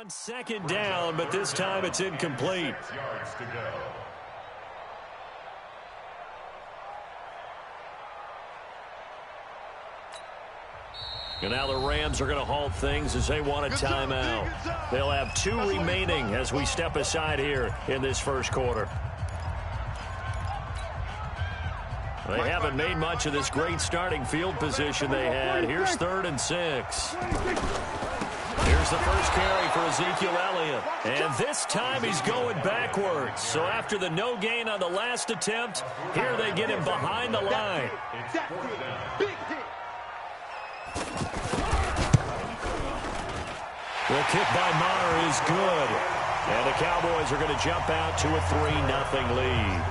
on second down, but this time it's incomplete. Yards to go. And now the Rams are going to halt things as they want a timeout. They'll have 2 remaining as we step aside here in this first quarter. They haven't made much of this great starting field position they had. Here's 3rd and 6. Here's the first carry for Ezekiel Elliott. And this time he's going backwards. So after the no gain on the last attempt, here they get him behind the line. The kick by Maher is good. And the Cowboys are going to jump out to a 3-0 lead.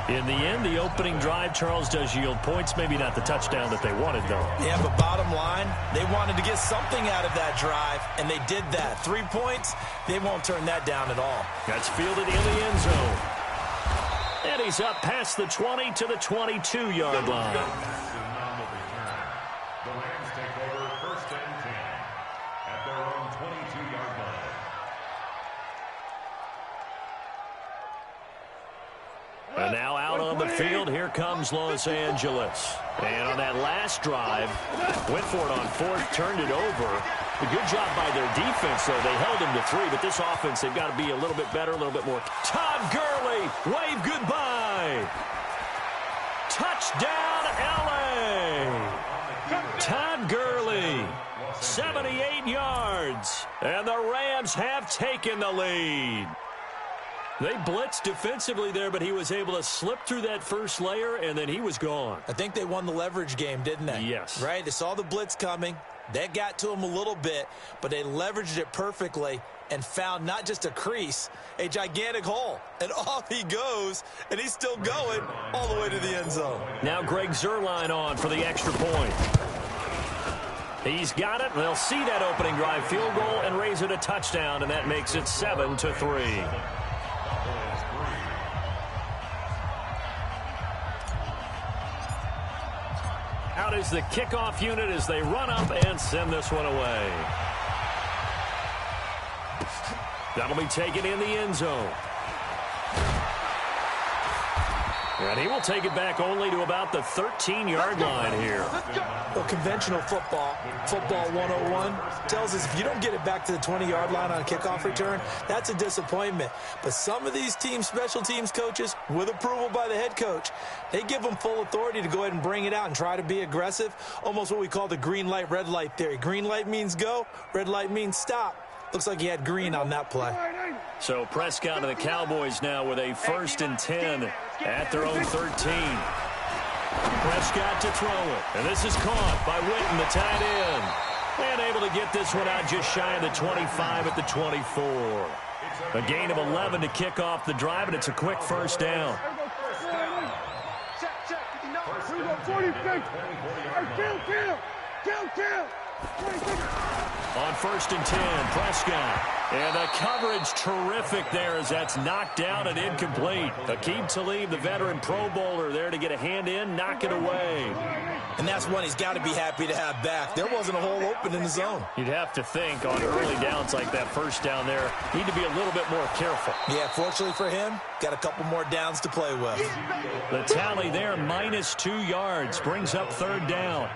In the end, the opening drive, Charles, does yield points. Maybe not the touchdown that they wanted, though. Yeah, but bottom line, they wanted to get something out of that drive, and they did that. 3 points, they won't turn that down at all. That's fielded in the end zone. And he's up past the 20 to the 22-yard line. The Rams take over 1st and 10 at their own 22-yard line. And now out on the field, here comes Los Angeles. And on that last drive, went for it on 4th, turned it over. A good job by their defense, though. They held him to 3, but this offense, they've got to be a little bit better, a little bit more. Todd Gurley, wave goodbye. Touchdown, L.A. Todd Gurley, 78 yards. And the Rams have taken the lead. They blitzed defensively there, but he was able to slip through that first layer, and then he was gone. I think they won the leverage game, didn't they? Yes. Right? They saw the blitz coming. That got to him a little bit, but they leveraged it perfectly and found not just a crease, a gigantic hole. And off he goes, and he's still going all the way to the end zone. Now Greg Zuerlein on for the extra point. He's got it, and they'll see that opening drive field goal and raise it a touchdown, and that makes it 7-3. Out is the kickoff unit as they run up and send this one away. That'll be taken in the end zone. And he will take it back only to about the 13-yard line here. Well, conventional football 101, tells us if you don't get it back to the 20-yard line on a kickoff return, that's a disappointment. But some of these team special teams coaches, with approval by the head coach, they give them full authority to go ahead and bring it out and try to be aggressive, almost what we call the green light, red light theory. Green light means go, red light means stop. Looks like he had green on that play. So Prescott and the Cowboys now with a 1st and 10 at their own 13. Prescott to throw it. And this is caught by Witten, the tight end. And able to get this one out just shy of the 25 at the 24. A gain of 11 to kick off the drive, and it's a quick first down. On 1st and 10, Prescott. And the coverage terrific there as that's knocked down and incomplete. Aqib Talib, the veteran Pro Bowler, there to get a hand in, knock it away. And that's one he's got to be happy to have back. There wasn't a hole open in the zone. You'd have to think on early downs like that first down there, need to be a little bit more careful. Yeah, fortunately for him, got a couple more downs to play with. The tally there, -2 yards, brings up 3rd down.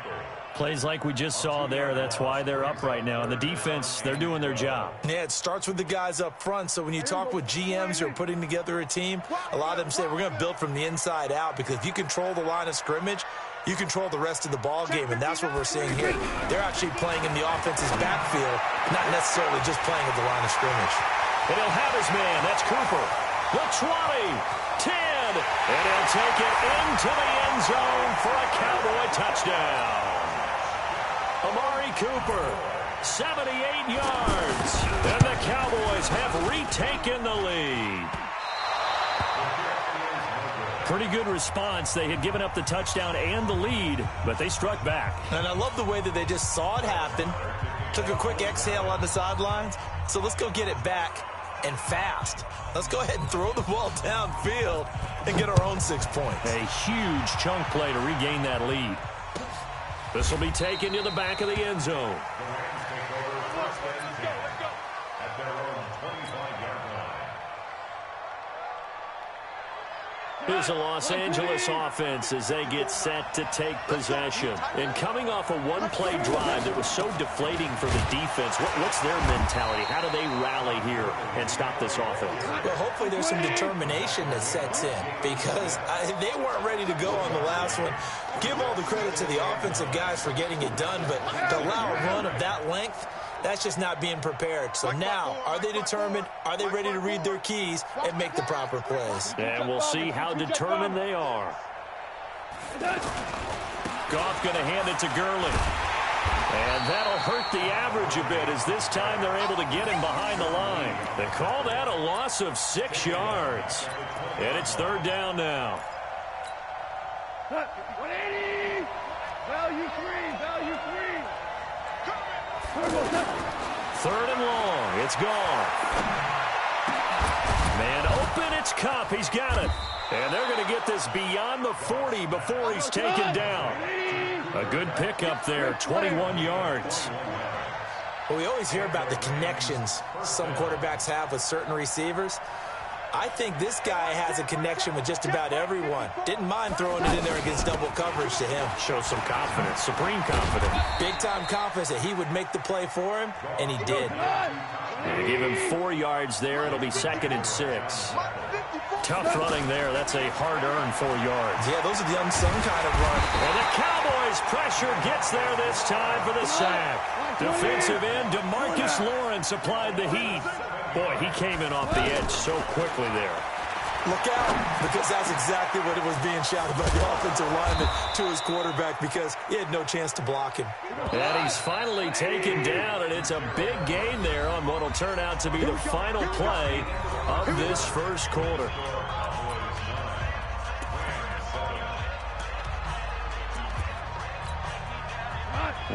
Plays like we just saw there, that's why they're up right now. And the defense, they're doing their job. Yeah, it starts with the guys up front. So when you talk with GMs who are putting together a team, a lot of them say we're going to build from the inside out, because if you control the line of scrimmage, you control the rest of the ball game, and that's what we're seeing here. They're actually playing in the offense's backfield, not necessarily just playing at the line of scrimmage. And he'll have his man. That's Cooper. The 20, 10, and he'll take it into the end zone for a Cowboy touchdown. Amari Cooper, 78 yards, and the Cowboys have retaken the lead. Pretty good response. They had given up the touchdown and the lead, but they struck back. And I love the way that they just saw it happen, took a quick exhale on the sidelines. So let's go get it back, and fast. Let's go ahead and throw the ball downfield and get our own 6 points. A huge chunk play to regain that lead. This will be taken to the back of the end zone. The Rams take over 1st and 10 at their Here's the Los Angeles offense as they get set to take possession. And coming off a one-play drive that was so deflating for the defense, what's their mentality? How do they rally here and stop this offense? Well, hopefully there's some determination that sets in because they weren't ready to go on the last one. Give all the credit to the offensive guys for getting it done, but to allow a run of that length, that's just not being prepared. So now, are they determined? Are they ready to read their keys and make the proper plays? And we'll see how determined they are. Goff going to hand it to Gurley. And that'll hurt the average a bit as this time they're able to get him behind the line. They call that a loss of 6 yards. And it's third down now. 180! Value three! Third and long. It's gone. Man open. It's Kupp. He's got it. And they're going to get this beyond the 40 before he's taken down. A good pickup there. 21 yards. Well, we always hear about the connections some quarterbacks have with certain receivers. I think this guy has a connection with just about everyone. Didn't mind throwing it in there against double coverage to him. Shows some confidence, supreme confidence. Big-time confidence that he would make the play for him, and he did. They give him 4 yards there. It'll be 2nd and 6. Tough running there. That's a hard-earned 4 yards. Yeah, those are the unsung kind of run. And the Cowboys' pressure gets there this time for the sack. Defensive end DeMarcus Lawrence applied the heat. Boy, he came in off the edge so quickly there. Look out, because that's exactly what it was being shouted by the offensive lineman to his quarterback because he had no chance to block him. And he's finally taken down, and it's a big gain there on what will turn out to be the final play of this first quarter.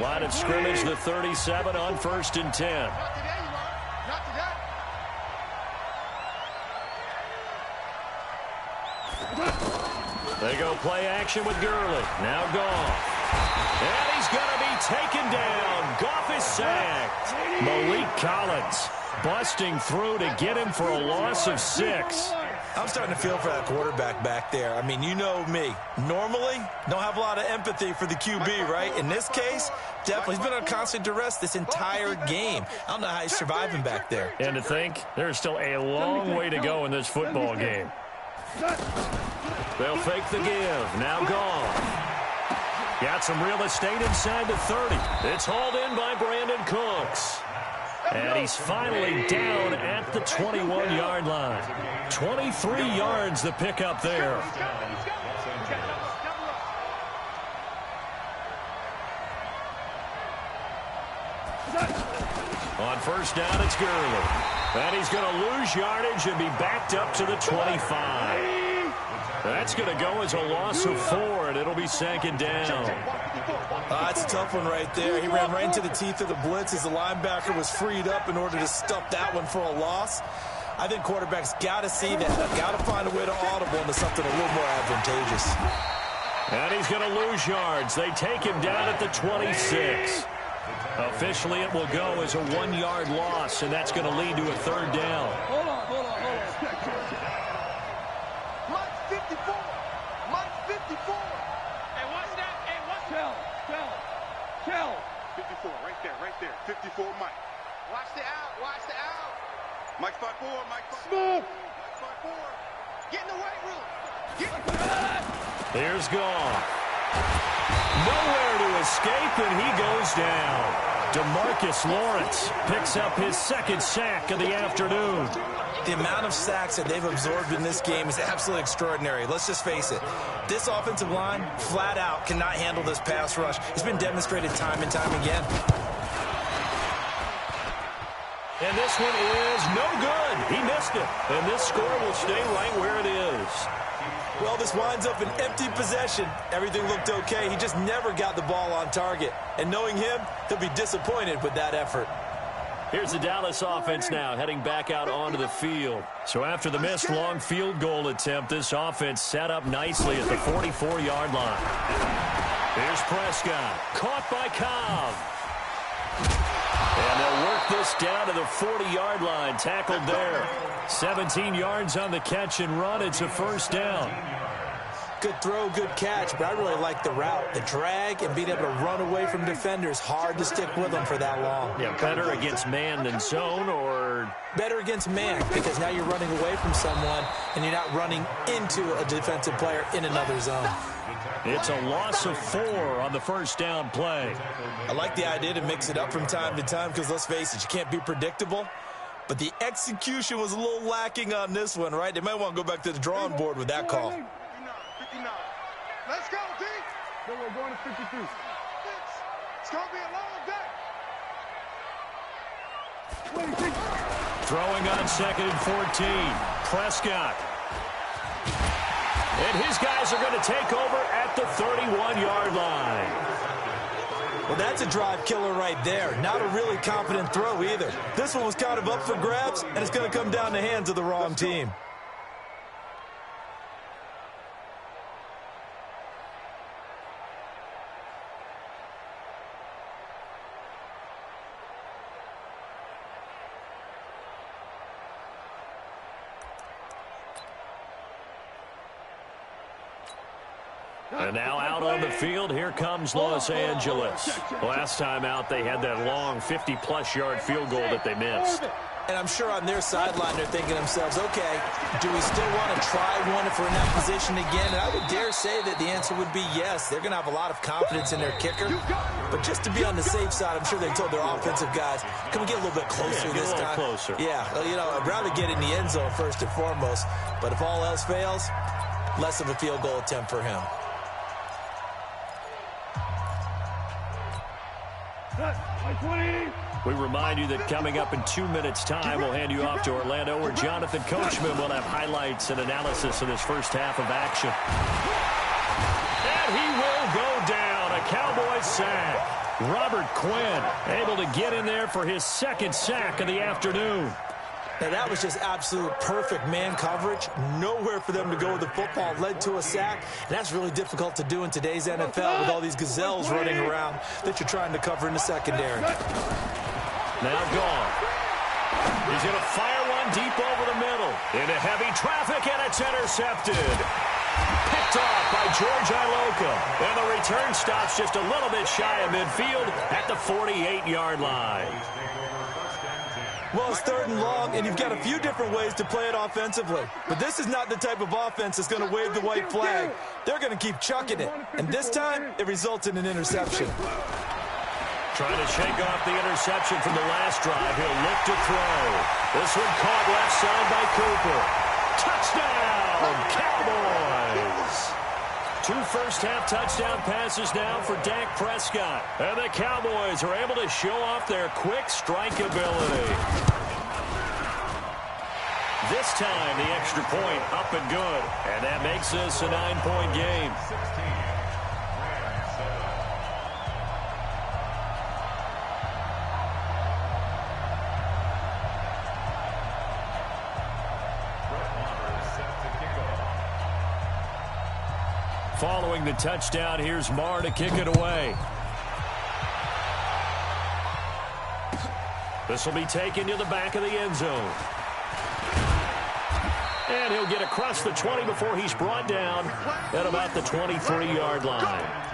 Line of scrimmage, the 37 on 1st and 10. They go play action with Gurley. Now Goff. And he's going to be taken down. Goff is sacked. Malik Collins busting through to get him for a loss of 6. I'm starting to feel for that quarterback back there. I mean, you know me. Normally, don't have a lot of empathy for the QB, right? In this case, definitely. He's been on constant duress this entire game. I don't know how he's surviving back there. And to think, there's still a long way to go in this football game. They'll fake the give. Now Goff. Got some real estate inside the 30. It's hauled in by Brandon Cooks. And he's finally down at the 21-yard line. 23 yards the pickup there. On first down, it's Gurley. And he's going to lose yardage and be backed up to the 25. That's going to go as a loss of 4, and it'll be 2nd down. That's a tough one right there. He ran right into the teeth of the blitz as the linebacker was freed up in order to stuff that one for a loss. I think quarterbacks got to see that. Got to find a way to audible into something a little more advantageous. And he's going to lose yards. They take him down at the 26. Officially, it will go as a 1-yard loss, and that's going to lead to a 3rd down. Hold on. Mike 54. Hey, what's that? Hey, what's Tell. 54, right there. 54, Mike. Watch the out. Mike 5-4, Smooth. Mike 5-4. Get in the weight room. Here's Goff. Nowhere to escape, and he goes down. DeMarcus Lawrence picks up his 2nd sack of the afternoon. The amount of sacks that they've absorbed in this game is absolutely extraordinary. Let's just face it. This offensive line, flat out, cannot handle this pass rush. It's been demonstrated time and time again. And this one is no good. He missed it. And this score will stay right where it is. Well, this winds up an empty possession. Everything looked okay. He just never got the ball on target. And knowing him, he'll be disappointed with that effort. Here's the Dallas offense now heading back out onto the field. So after the missed long field goal attempt, this offense set up nicely at the 44-yard line. Here's Prescott. Caught by Cobb. And they'll work knock this down to the 40-yard line. Tackled there. 17 yards on the catch and run. It's a first down. Good throw, good catch, but I really like the route. The drag and being able to run away from defenders, hard to stick with them for that long. Yeah, better against man than zone, or? Better against man, because now you're running away from someone and you're not running into a defensive player in another zone. It's a loss of 4 on the first down play. I like the idea to mix it up from time to time because, let's face it, you can't be predictable. But the execution was a little lacking on this one, right? They might want to go back to the drawing board with that call. 59. Let's go, D. No, we're going to 52. It's going to be a long day. Throwing on 2nd and 14. Prescott. And his guys are going to take over at the 31-yard line. Well, that's a drive killer right there. Not a really confident throw either. This one was kind of up for grabs, and it's going to come down the hands of the wrong team. And now out on the field, here comes Los Angeles. Last time out, they had that long 50-plus yard field goal that they missed. And I'm sure on their sideline, they're thinking to themselves, okay, do we still want to try one if we're in that position again? And I would dare say that the answer would be yes. They're going to have a lot of confidence in their kicker. But just to be on the safe side, I'm sure they told their offensive guys, can we get a little bit closer this time? Closer. Yeah, you know, I'd rather get in the end zone first and foremost. But if all else fails, less of a field goal attempt for him. We remind you that coming up in 2 minutes' time, we'll hand you off to Orlando, where Jonathan Coachman will have highlights and analysis of this first half of action. And he will go down. A Cowboys sack. Robert Quinn able to get in there for his second sack of the afternoon. Now, that was just absolute perfect man coverage. Nowhere for them to go with the football. Led to a sack. And that's really difficult to do in today's NFL with all these gazelles running around that you're trying to cover in the secondary. Now gone. He's going to fire one deep over the middle. Into heavy traffic, and it's intercepted. Picked off by George Iloka. And the return stops just a little bit shy of midfield at the 48-yard line. Well, it's 3rd and long, and you've got a few different ways to play it offensively. But this is not the type of offense that's going to wave the white flag. They're going to keep chucking it. And this time, it results in an interception. Trying to shake off the interception from the last drive. He'll look to throw. This one caught left side by Cooper. Touchdown, Cowboys! 2 first-half touchdown passes now for Dak Prescott. And the Cowboys are able to show off their quick strike ability. This time, the extra point up and good. And that makes this a 9-point game. Following the touchdown, here's Marr to kick it away. This will be taken to the back of the end zone. And he'll get across the 20 before he's brought down at about the 23-yard line.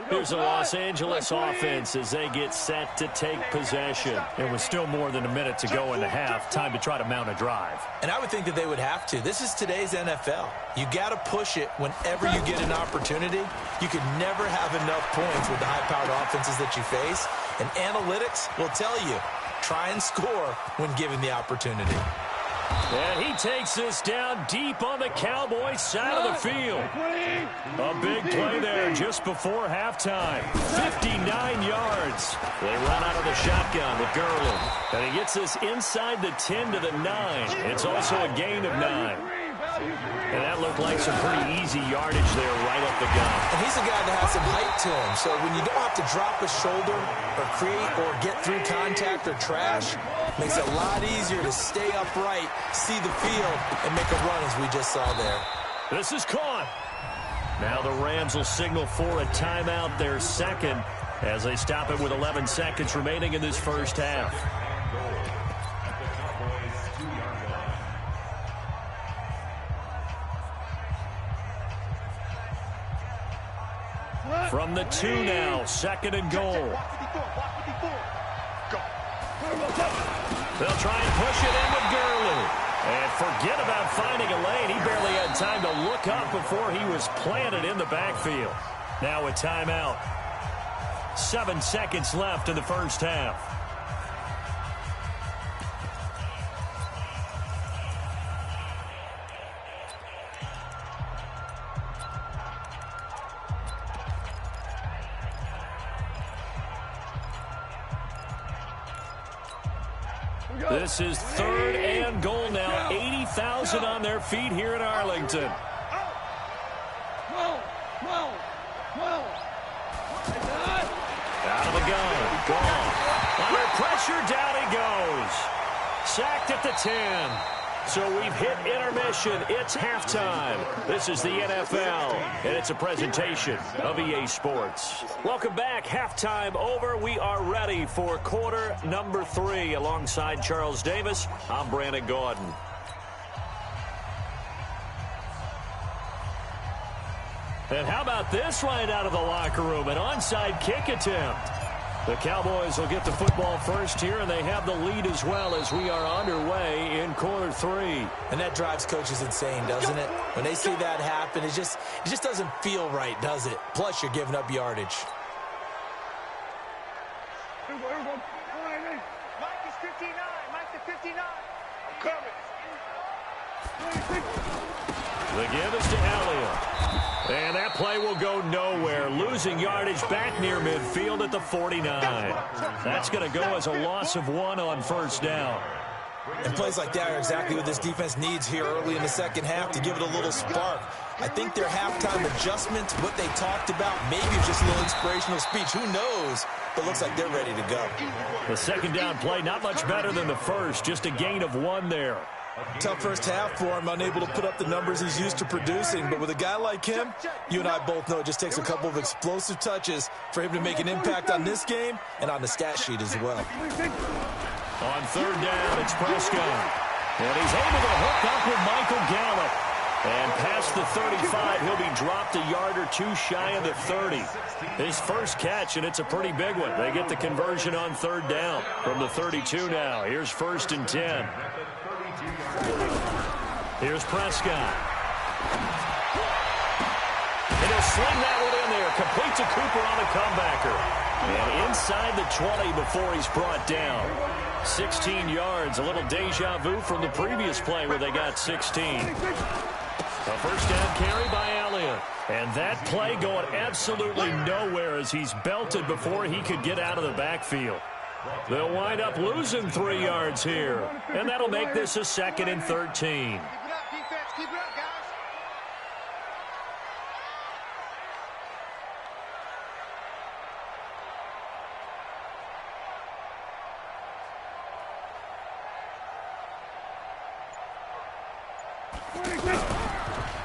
Here's the Los Angeles offense as they get set to take possession. It was still more than a minute to go in the half. Time to try to mount a drive. And I would think that they would have to. This is today's NFL. You got to push it whenever you get an opportunity. You can never have enough points with the high-powered offenses that you face. And analytics will tell you, try and score when given the opportunity. And he takes this down deep on the Cowboys side of the field. A big play there just before halftime. 59 yards. They run out of the shotgun with Gurley. And he gets this inside the 10 to the 9. It's also a gain of 9. And that looked like some pretty easy yardage there right up the gut. And he's a guy that has some height to him, so when you don't have to drop a shoulder or create or get through contact or trash, makes it a lot easier to stay upright, see the field, and make a run as we just saw there. This is caught. Now the Rams will signal for a timeout, their second, as they stop it with 11 seconds remaining in this first half. From the 2 now, second and goal. They'll try and push it in with Gurley. And forget about finding a lane. He barely had time to look up before he was planted in the backfield. Now a timeout. 7 seconds left in the first half. This is third and goal now. 80,000 on their feet here in Arlington. Out of the gun. Gone. Under pressure, down he goes. Sacked at the 10. So we've hit intermission. It's halftime. This is the NFL, and it's a presentation of EA Sports. Welcome back. Halftime over. We are ready for quarter number 3. Alongside Charles Davis, I'm Brandon Gordon. And how about this right out of the locker room? An onside kick attempt. The Cowboys will get the football first here, and they have the lead as well as we are underway in quarter 3. And that drives coaches insane, doesn't it? When they see that happen, it just doesn't feel right, does it? Plus, you're giving up yardage. Mike is 59. Mike is 59. I'm coming. The give is to Elliott. And that play will go nowhere. Losing yardage back near midfield at the 49. That's going to go as a loss of 1 on first down. And plays like that are exactly what this defense needs here early in the second half to give it a little spark. I think their halftime adjustment, what they talked about, maybe it's just a little inspirational speech. Who knows? But looks like they're ready to go. The second down play, not much better than the first. Just a gain of 1 there. Tough first half for him, unable to put up the numbers he's used to producing. But with a guy like him, you and I both know it just takes a couple of explosive touches for him to make an impact on this game and on the stat sheet as well. On third down, it's Prescott. And he's able to hook up with Michael Gallup. And past the 35, he'll be dropped a yard or 2 shy of the 30. His first catch, and it's a pretty big one. They get the conversion on third down from the 32 now. Here's first and 10. Here's Prescott. And he'll sling that one in there. Complete to Cooper on a comebacker. And inside the 20 before he's brought down. 16 yards. A little deja vu from the previous play where they got 16. A first down carry by Elliott. And that play going absolutely nowhere as he's belted before he could get out of the backfield. They'll wind up losing 3 yards here. And that'll make this a 2nd and 13. Keep it up, defense. Keep it up, guys.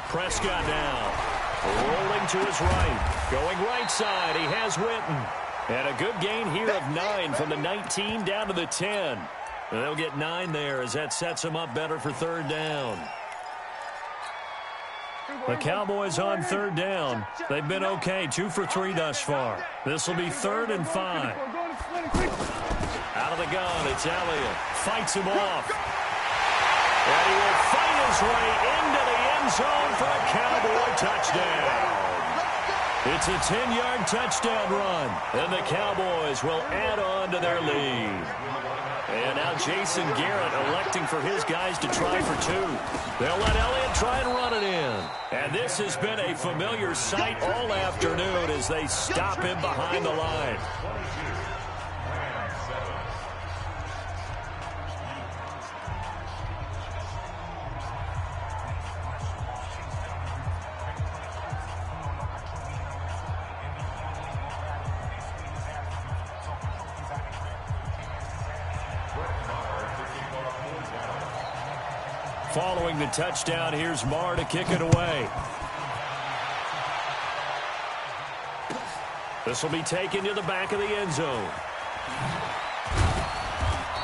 Prescott now. Rolling to his right. Going right side. He has Witten. And a good gain here of 9 from the 19 down to the 10. They'll get 9 there as that sets them up better for third down. The Cowboys on third down. They've been okay, 2 for 3 thus far. This will be 3rd and 5. Out of the gun, it's Elliott. Fights him off. And he will fight his way into the end zone for a Cowboy touchdown. It's a 10-yard touchdown run, and the Cowboys will add on to their lead. And now Jason Garrett electing for his guys to try for 2. They'll let Elliott try and run it in. And this has been a familiar sight all afternoon as they stop him behind the line. Following the touchdown, here's Marr to kick it away. This will be taken to the back of the end zone.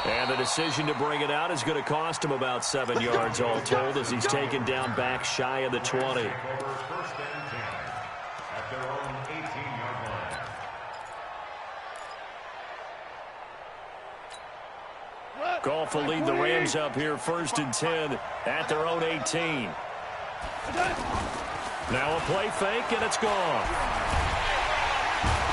And the decision to bring it out is going to cost him about 7 yards all told as he's taken down back shy of the 20. First and 10 at their own 18-yard line. Goff will lead the Rams up here first and 10 at their own 18. Now a play fake, and it's gone.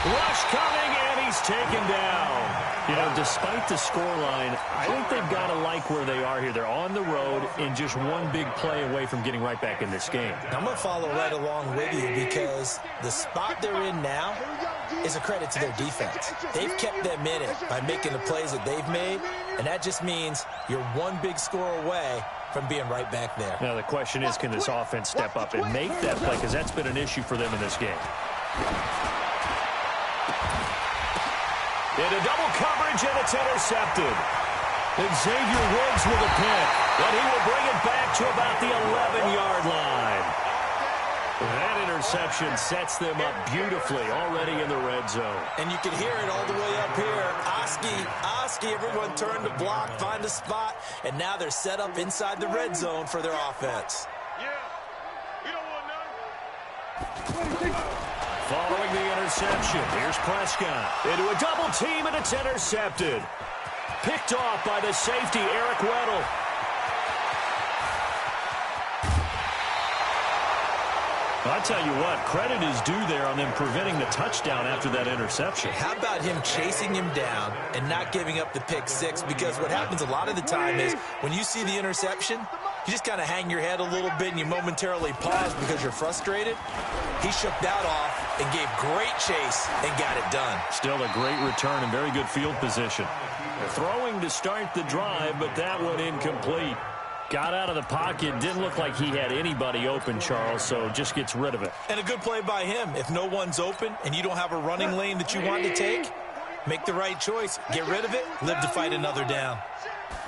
Rush coming, and he's taken down. You know, despite the scoreline, I think they've got to like where they are here. They're on the road and just one big play away from getting right back in this game. I'm going to follow right along with you because the spot they're in now is a credit to their defense. They've kept them in it by making the plays that they've made, and that just means you're one big score away from being right back there. Now the question is, can this offense step up and make that play? Because that's been an issue for them in this game. Into double coverage, and it's intercepted. Xavier Woods with a pick, and he will bring it back to about the 11-yard line. That interception sets them up beautifully already in the red zone. And you can hear it all the way up here. Oski, everyone turn to block, find a spot, and now they're set up inside the red zone for their offense. Yeah. You don't want none. Following the interception, here's Prescott. Into a double team, and it's intercepted. Picked off by the safety, Eric Weddle. I'll tell you what, credit is due there on them preventing the touchdown after that interception. How about him chasing him down and not giving up the pick six? Because what happens a lot of the time is when you see the interception, you just kind of hang your head a little bit and you momentarily pause because you're frustrated. He shook that off and gave great chase and got it done. Still a great return and very good field position. Throwing to start the drive, but that one incomplete. Got out of the pocket, didn't look like he had anybody open, Charles, so just gets rid of it. And a good play by him. If no one's open and you don't have a running lane that you want to take, make the right choice. Get rid of it, live to fight another down.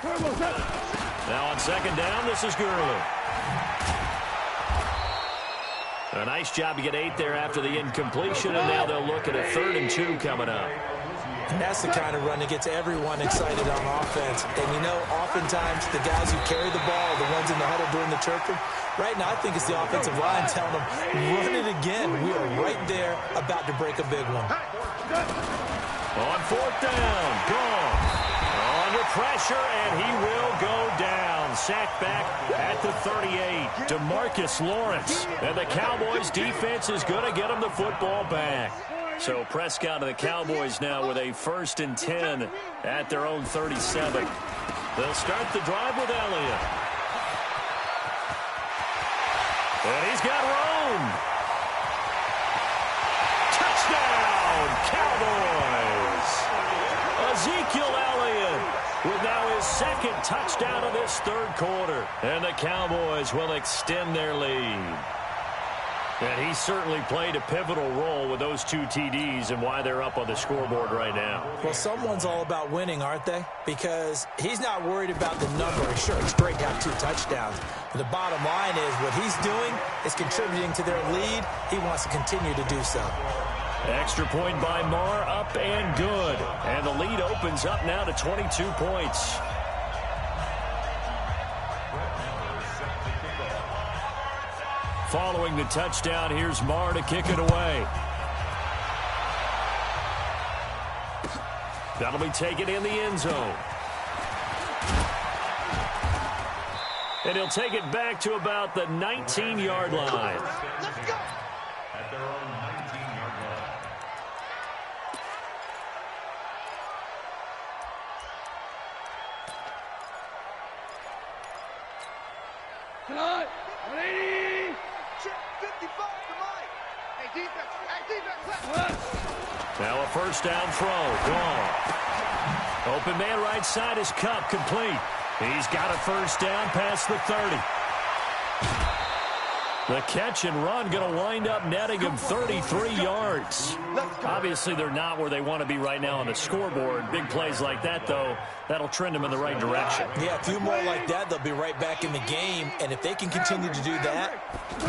Now on second down, this is Gurley. A nice job to get 8 there after the incompletion, and now they'll look at a 3rd and 2 coming up. And that's the kind of run that gets everyone excited on offense. And, you know, oftentimes the guys who carry the ball are the ones in the huddle doing the chirping. Right now, I think it's the offensive line telling them, run it again. We are right there about to break a big one. On 4th down, Goff. Under pressure, and he will go down. Sacked back at the 38. DeMarcus Lawrence. And the Cowboys' defense is going to get him the football back. So Prescott and the Cowboys now with a 1st and 10 at their own 37. They'll start the drive with Elliott. And he's got room. Touchdown, Cowboys. Ezekiel Elliott with now his 2nd touchdown of this 3rd quarter. And the Cowboys will extend their lead. And he certainly played a pivotal role with those 2 TDs and why they're up on the scoreboard right now. Well, someone's all about winning, aren't they? Because he's not worried about the number. Sure, it's great to have 2 touchdowns. But the bottom line is what he's doing is contributing to their lead. He wants to continue to do so. Extra point by Marr, up and good. And the lead opens up now to 22 points. Following the touchdown, here's Marr to kick it away. That'll be taken in the end zone. And he'll take it back to about the 19-yard line. Let's go. At their own 19-yard line. Tonight, 180. 55 to Mike. Hey, defense. Now a 1st down throw. Gone. Open man right side is Cup, complete. He's got a 1st down past the 30. The catch and run going to wind up netting him 33 yards. Obviously, they're not where they want to be right now on the scoreboard. Big plays like that, though, that'll trend them in the right direction. Yeah, a few more like that, they'll be right back in the game. And if they can continue to do that,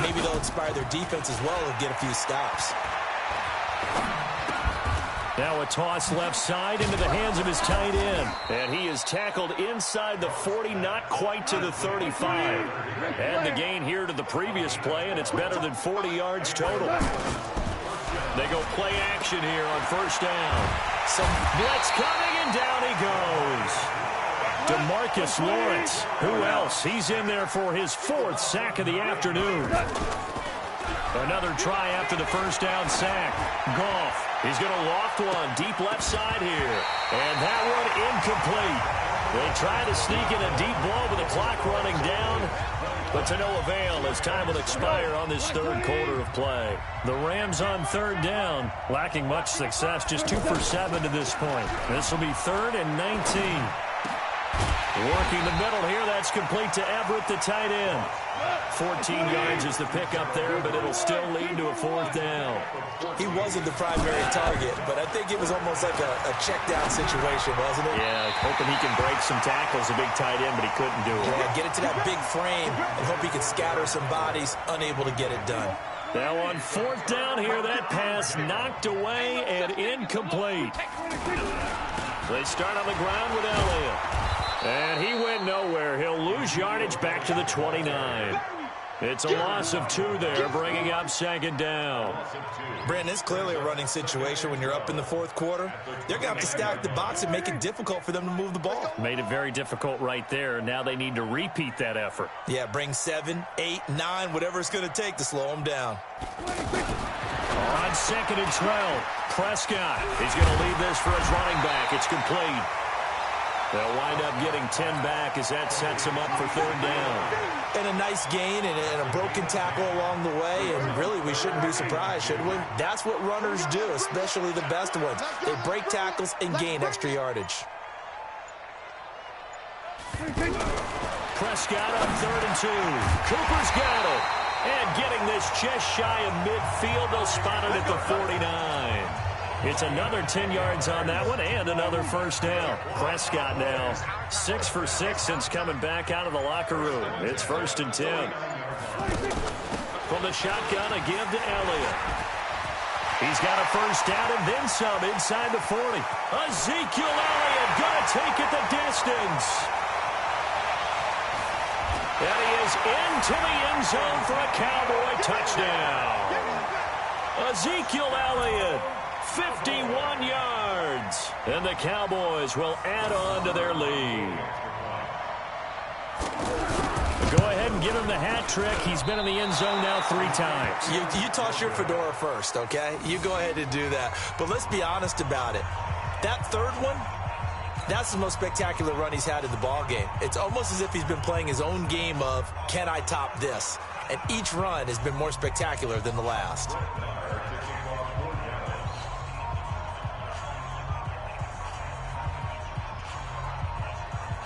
maybe they'll inspire their defense as well and get a few stops. Now a toss left side into the hands of his tight end. And he is tackled inside the 40, not quite to the 35. And the gain here to the previous play, and it's better than 40 yards total. They go play action here on first down. Some blitz coming, and down he goes. DeMarcus Lawrence. Who else? He's in there for his 4th sack of the afternoon. Another try after the first down sack. Goff. He's going to loft one deep left side here. And that one incomplete. They try to sneak in a deep ball with the clock running down, but to no avail as time will expire on this third quarter of play. The Rams on third down, lacking much success, just 2 for 7 to this point. This will be 3rd and 19. Working the middle here, that's complete to Everett, the tight end. 14 yards is the pickup there, but it'll still lead to a 4th down. He wasn't the primary target, but I think it was almost like a check-down situation, wasn't it? Yeah, hoping he can break some tackles, a big tight end, but he couldn't do it. Yeah, get it to that big frame and hope he can scatter some bodies, unable to get it done. Now on 4th down here, that pass knocked away and incomplete. They start on the ground with Elliott. And he went nowhere. He'll lose yardage back to the 29. It's a loss of 2 there, bringing up 2nd down. Brandon, it's clearly a running situation when you're up in the 4th quarter. They're going to have to stack the box and make it difficult for them to move the ball. Made it very difficult right there. Now they need to repeat that effort. Yeah, bring 7, 8, 9, whatever it's going to take to slow them down. On 2nd and 12, Prescott. He's going to lead this for his running back. It's complete. They'll wind up getting 10 back as that sets him up for 3rd down. And a nice gain and a broken tackle along the way, and really we shouldn't be surprised, should we? That's what runners do, especially the best ones. They break tackles and gain extra yardage. Prescott on 3rd and 2. Cooper's got it. And getting this just shy of midfield, they'll spot it at the 49. It's another 10 yards on that one and another first down. Prescott now 6 for 6 since coming back out of the locker room. It's 1st and 10. From the shotgun, a give to Elliott. He's got a first down and then some inside the 40. Ezekiel Elliott going to take it the distance. And he is into the end zone for a Cowboy touchdown. Ezekiel Elliott, 51 yards. And the Cowboys will add on to their lead. Go ahead and give him the hat trick. He's been in the end zone now 3 times. You toss your fedora first, okay? You go ahead and do that. But let's be honest about it. That third one, that's the most spectacular run he's had in the ballgame. It's almost as if he's been playing his own game of, can I top this? And each run has been more spectacular than the last.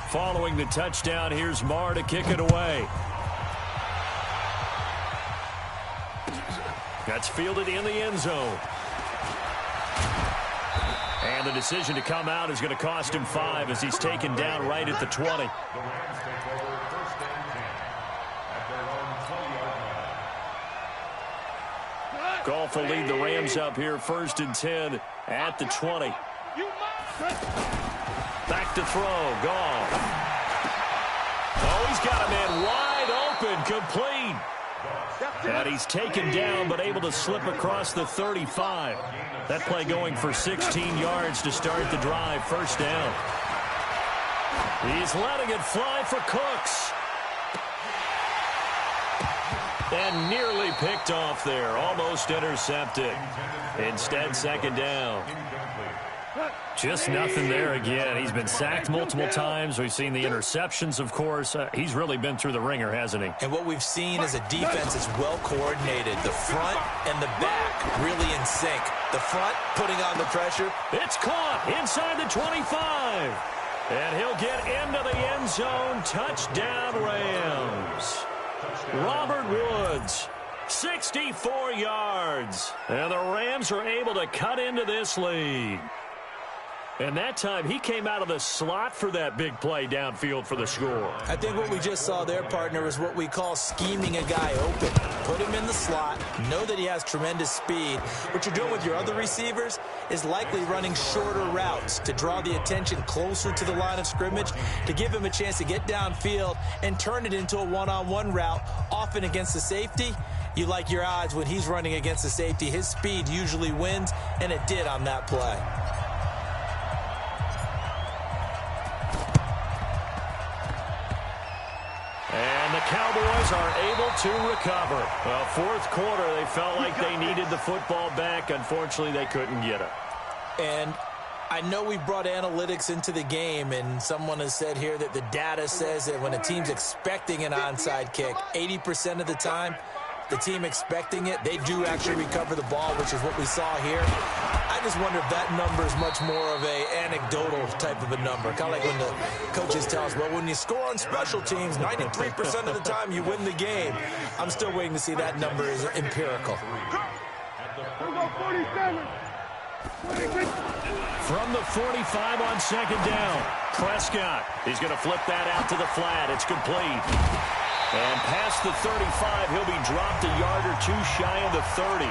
Following the touchdown, here's Marr to kick it away. That's fielded in the end zone. And the decision to come out is going to cost him 5 as he's taken down right at the 20. Goff will lead the Rams up here 1st and 10 at the 20. Back to throw, Goff. Oh, he's got a man wide open, complete. And he's taken down, but able to slip across the 35. That play going for 16 yards to start the drive, 1st down. He's letting it fly for Cooks. And nearly picked off there, almost intercepted. Instead, 2nd down. Just nothing there again. He's been sacked multiple times. We've seen the interceptions, of course. He's really been through the ringer, hasn't he? And what we've seen is a defense that's well coordinated. The front and the back really in sync. The front putting on the pressure. It's caught inside the 25. And he'll get into the end zone. Touchdown, Rams. Robert Woods 64 yards. And the Rams are able to cut into this lead. And that time, he came out of the slot for that big play downfield for the score. I think what we just saw there, partner, is what we call scheming a guy open. Put him in the slot, know that he has tremendous speed. What you're doing with your other receivers is likely running shorter routes to draw the attention closer to the line of scrimmage, to give him a chance to get downfield and turn it into a one-on-one route, often against the safety. You like your odds when he's running against the safety. His speed usually wins, and it did on that play. And the Cowboys are able to recover. Well, fourth quarter, they felt like they needed the football back. Unfortunately, they couldn't get it. And I know we brought analytics into the game, and someone has said here that the data says that when a team's expecting an onside kick, 80% of the time, the team expecting it, they do actually recover the ball, which is what we saw here. I just wonder if that number is much more of a anecdotal type of a number. Kind of like when the coaches tell us, well, when you score on special teams, 93% of the time you win the game. I'm still waiting to see that number is empirical. From the 45 on second down, Prescott. He's going to flip that out to the flat. It's complete. And past the 35, he'll be dropped a yard or two shy of the 30.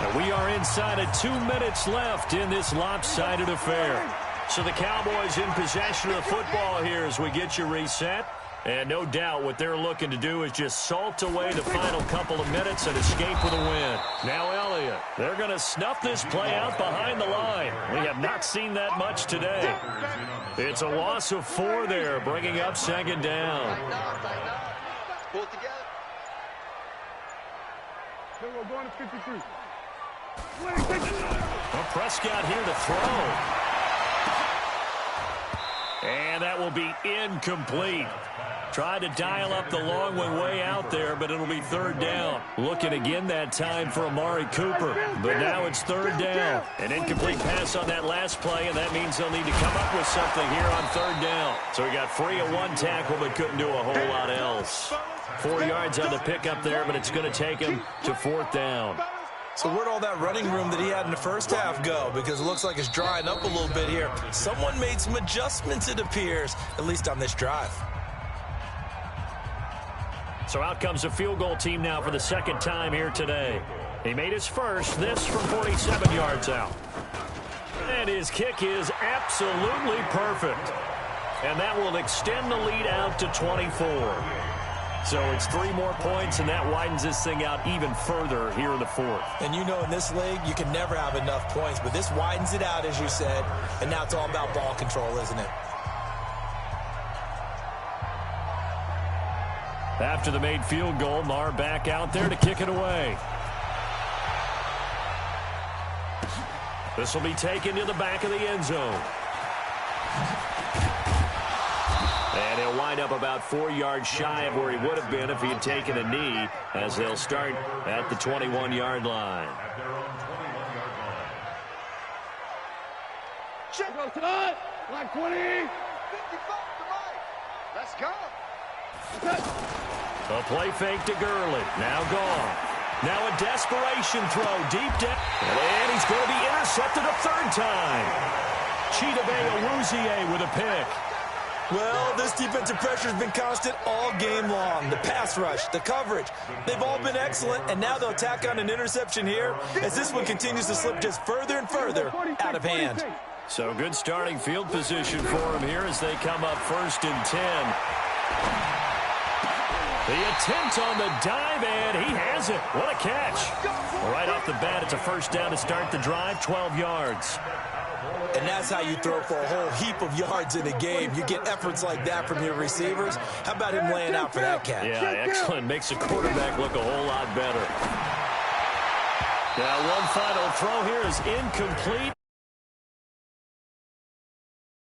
And we are inside of 2 minutes left in this lopsided affair. So the Cowboys in possession of the football here as we get you reset. And no doubt what they're looking to do is just salt away the final couple of minutes and escape with a win. Now Elliott, they're going to snuff this play out behind the line. We have not seen that much today. It's a loss of 4 there, bringing up second down. Pull it together. We're going to 53. Well, Prescott here to throw. And that will be incomplete. Tried to dial up the long one way out there, but it'll be third down. Looking again that time for Amari Cooper, but now it's third down. An incomplete pass on that last play, and that means they'll need to come up with something here on third down. So he got free of one tackle, but couldn't do a whole lot else. 4 yards on the pickup there, but it's going to take him to fourth down. So where'd all that running room that he had in the first half go? Because it looks like it's drying up a little bit here. Someone made some adjustments, it appears, at least on this drive. So out comes a field goal team now for the second time here today. He made his first, this from 47 yards out. And his kick is absolutely perfect. And that will extend the lead out to 24. So it's 3 more points, and that widens this thing out even further here in the fourth. And you know in this league, you can never have enough points, but this widens it out, as you said, and now it's all about ball control, isn't it? After the made field goal, Marr back out there to kick it away. This will be taken to the back of the end zone. And he'll wind up about 4 yards shy of where he would have been if he had taken a knee, as they'll start at the 21-yard line. Check go tonight. Like 20. 55 to Mike. Let's go. A play fake to Gurley. Now gone. Now a desperation throw deep down. And he's going to be intercepted a third time. Chidobe Awuzie with a pick. Well, this defensive pressure has been constant all game long. The pass rush, the coverage, they've all been excellent, and now they'll tack on an interception here as this one continues to slip just further and further out of hand. So good starting field position for him here as they come up 1st and 10. The attempt on the dive, and he has it. What a catch. Right off the bat, it's a first down to start the drive, 12 yards. And that's how you throw for a whole heap of yards in a game. You get efforts like that from your receivers. How about him laying out for that catch? Yeah, excellent. Makes the quarterback look a whole lot better. Now, one final throw here is incomplete.